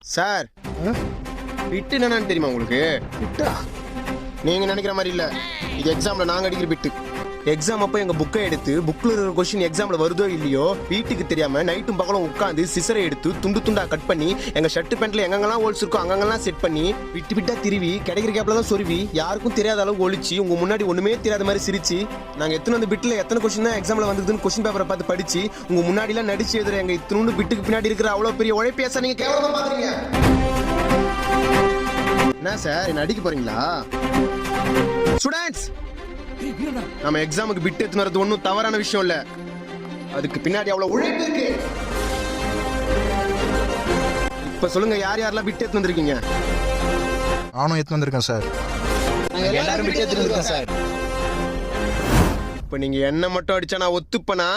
Sir பிட்டு என்னன்னு தெரியுமா உங்களுக்கு? விட்டா நீங்க நினைக்கிற மாதிரி இல்ல, இது எக்ஸாம்ல நாங்க அடிக்கிற பிட்டு. எக்ஸாம் அப்போ எங்க புக்கை எடுத்து புக்ல இருக்கிற கொஸ்டின் எக்ஸாம்ல வருதோ இல்லையோ வீட்டுக்கு தெரியாம நைட்டும் பகலும் உட்காந்து சிசரை எடுத்து துண்டு துண்டா கட் பண்ணி எங்க ஷர்ட் பேண்ட்ல எங்கெங்கெல்லாம் ஹோல்ஸ் இருக்கோ அங்கெல்லாம் செட் பண்ணி விட்டு விட்டா திருவி கிடைக்கிற கேப்ல தான் சொருவி யாருக்கும் தெரியாத அளவுக்கு ஒழிச்சு உங்க முன்னாடி ஒண்ணுமே தெரியாத மாதிரி சிரிச்சு நாங்க எத்தனை அந்த பிட்ல எத்தனை கொஸ்டின் தான் எக்ஸாம்ல வந்ததுன்னு கொஸ்டின் பேப்பரை பார்த்து படிச்சு உங்க முன்னாடி எல்லாம் நடிச்சு எழுதுற எங்க இத்தனோண்டு பிட்டுக்கு பின்னாடி இருக்கிற அவ்வளவு பெரிய உழைப்பேச நீங்க கேவலமா பாக்குறீங்க. என்ன சார் என்ன அடிக்க போறீங்களா? ஸ்டூடெண்ட்ஸ், நம்ம எக்ஸாமுக்கு பிட் எடுத்து வரது ஒன்றும் தவறான விஷயம் இல்ல, அதுக்கு பின்னாடி அவ்வளவு உழைப்பு இருக்கு. இப்ப சொல்லுங்க, யார் யாரெல்லாம் பிட் எடுத்து வந்திருக்கீங்க? நானும் எடுத்து வந்திருக்கேன் சார். எல்லாரும் பிட் எடுத்து வந்திருக்கோம் சார். இப்ப நீங்க என்ன மட்டும் அடிச்சா நான் ஒத்துப்பனா?